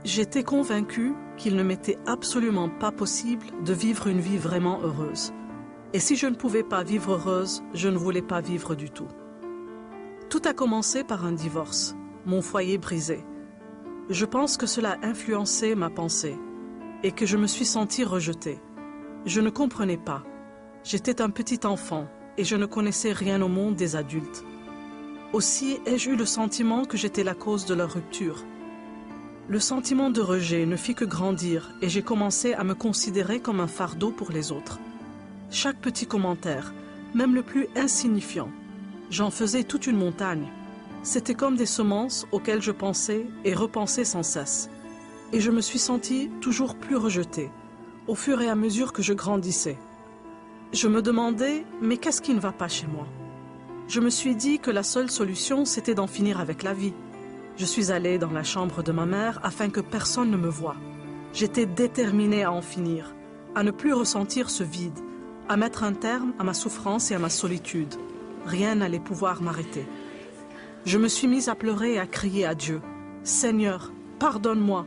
J'étais convaincue qu'il ne m'était absolument pas possible de vivre une vie vraiment heureuse. Et si je ne pouvais pas vivre heureuse, je ne voulais pas vivre du tout. Tout a commencé par un divorce, mon foyer brisé. Je pense que cela a influencé ma pensée et que je me suis sentie rejetée. Je ne comprenais pas. J'étais un petit enfant et je ne connaissais rien au monde des adultes. Aussi ai-je eu le sentiment que j'étais la cause de leur rupture. Le sentiment de rejet ne fit que grandir et j'ai commencé à me considérer comme un fardeau pour les autres. Chaque petit commentaire, même le plus insignifiant, j'en faisais toute une montagne. C'était comme des semences auxquelles je pensais et repensais sans cesse. Et je me suis sentie toujours plus rejetée, au fur et à mesure que je grandissais. Je me demandais, mais qu'est-ce qui ne va pas chez moi? Je me suis dit que la seule solution, c'était d'en finir avec la vie. Je suis allée dans la chambre de ma mère afin que personne ne me voie. J'étais déterminée à en finir, à ne plus ressentir ce vide, à mettre un terme à ma souffrance et à ma solitude. Rien n'allait pouvoir m'arrêter. Je me suis mise à pleurer et à crier à Dieu. « Seigneur, pardonne-moi »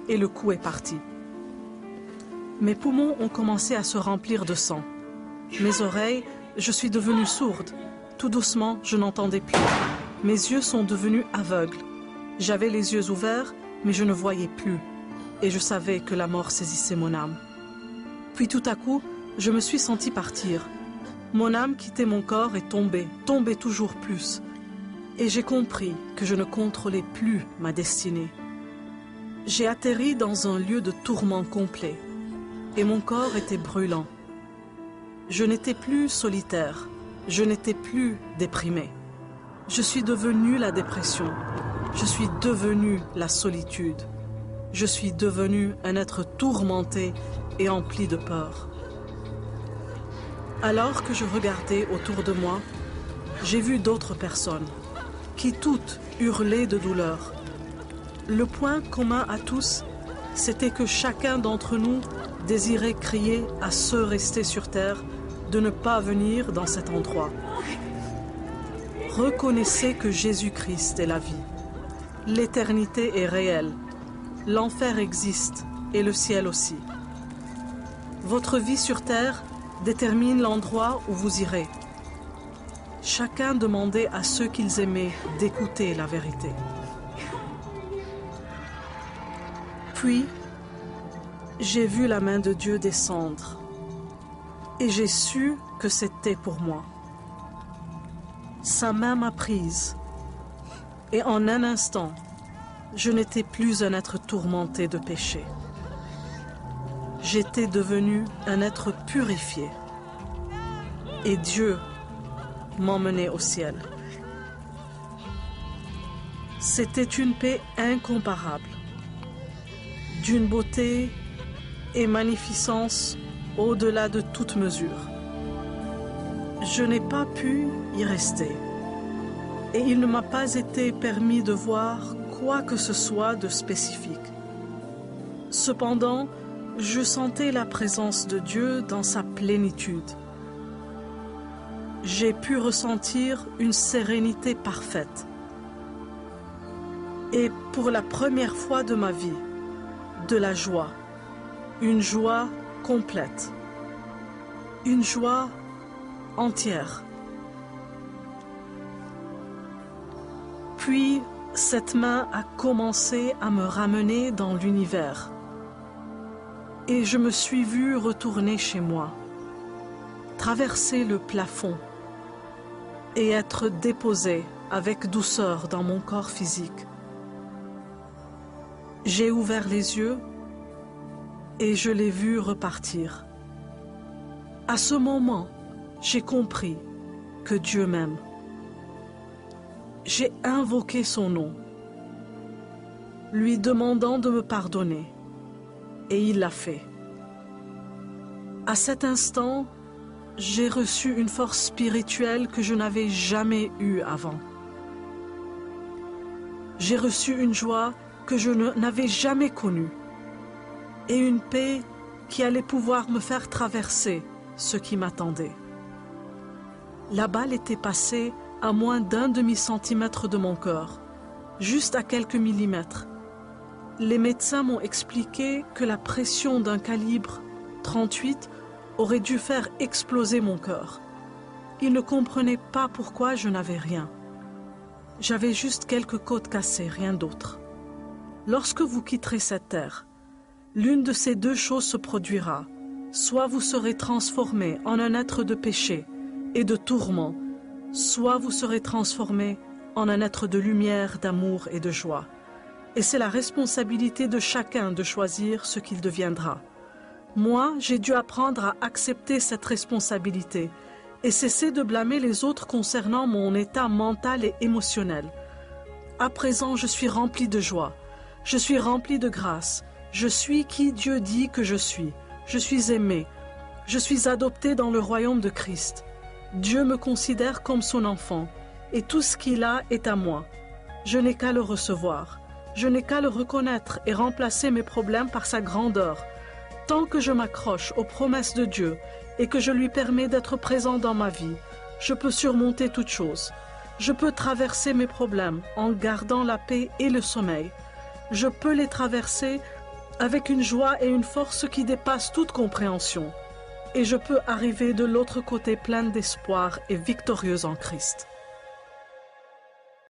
et le coup est parti. Mes poumons ont commencé à se remplir de sang. Mes oreilles, je suis devenue sourde. Tout doucement, je n'entendais plus. Mes yeux sont devenus aveugles. J'avais les yeux ouverts, mais je ne voyais plus. Et je savais que la mort saisissait mon âme. Puis tout à coup, je me suis sentie partir. Mon âme quittait mon corps et tombait toujours plus. Et j'ai compris que je ne contrôlais plus ma destinée. J'ai atterri dans un lieu de tourment complet. Et mon corps était brûlant. Je n'étais plus solitaire. Je n'étais plus déprimée. Je suis devenue la dépression. Je suis devenue la solitude. Je suis devenue un être tourmenté et empli de peur. Alors que je regardais autour de moi, j'ai vu d'autres personnes qui toutes hurlaient de douleur. Le point commun à tous, c'était que chacun d'entre nous désirait crier à ceux restés sur terre de ne pas venir dans cet endroit. Reconnaissez que Jésus-Christ est la vie. L'éternité est réelle. L'enfer existe et le ciel aussi. Votre vie sur terre détermine l'endroit où vous irez. Chacun demandait à ceux qu'ils aimaient d'écouter la vérité. Puis, j'ai vu la main de Dieu descendre et j'ai su que c'était pour moi. Sa main m'a prise et en un instant, je n'étais plus un être tourmenté de péché. J'étais devenu un être purifié et Dieu m'emmenait au ciel. C'était une paix incomparable, d'une beauté et magnificence au-delà de toute mesure. Je n'ai pas pu y rester et il ne m'a pas été permis de voir quoi que ce soit de spécifique. Cependant, je sentais la présence de Dieu dans sa plénitude. J'ai pu ressentir une sérénité parfaite. Et pour la première fois de ma vie, de la joie, une joie complète, une joie entière. Puis, cette main a commencé à me ramener dans l'univers. Et je me suis vue retourner chez moi, traverser le plafond et être déposée avec douceur dans mon corps physique. J'ai ouvert les yeux et je l'ai vu repartir. À ce moment, j'ai compris que Dieu m'aime. J'ai invoqué son nom, lui demandant de me pardonner, et il l'a fait. À cet instant, j'ai reçu une force spirituelle que je n'avais jamais eue avant. J'ai reçu une joie que je n'avais jamais connue et une paix qui allait pouvoir me faire traverser ce qui m'attendait. La balle était passée à moins d'1 demi-centimètre de mon cœur, juste à quelques millimètres. Les médecins m'ont expliqué que la pression d'un calibre 38 aurait dû faire exploser mon cœur. Ils ne comprenaient pas pourquoi je n'avais rien. J'avais juste quelques côtes cassées, rien d'autre. Lorsque vous quitterez cette terre, l'une de ces deux choses se produira. Soit vous serez transformé en un être de péché et de tourment, soit vous serez transformé en un être de lumière, d'amour et de joie. Et c'est la responsabilité de chacun de choisir ce qu'il deviendra. Moi, j'ai dû apprendre à accepter cette responsabilité et cesser de blâmer les autres concernant mon état mental et émotionnel. À présent, je suis rempli de joie, je suis rempli de grâce, je suis qui Dieu dit que je suis aimé, je suis adopté dans le royaume de Christ. Dieu me considère comme son enfant et tout ce qu'il a est à moi. Je n'ai qu'à le recevoir, je n'ai qu'à le reconnaître et remplacer mes problèmes par sa grandeur. Tant que je m'accroche aux promesses de Dieu et que je lui permets d'être présent dans ma vie, je peux surmonter toute chose. Je peux traverser mes problèmes en gardant la paix et le sommeil. Je peux les traverser avec une joie et une force qui dépassent toute compréhension. Et je peux arriver de l'autre côté pleine d'espoir et victorieuse en Christ.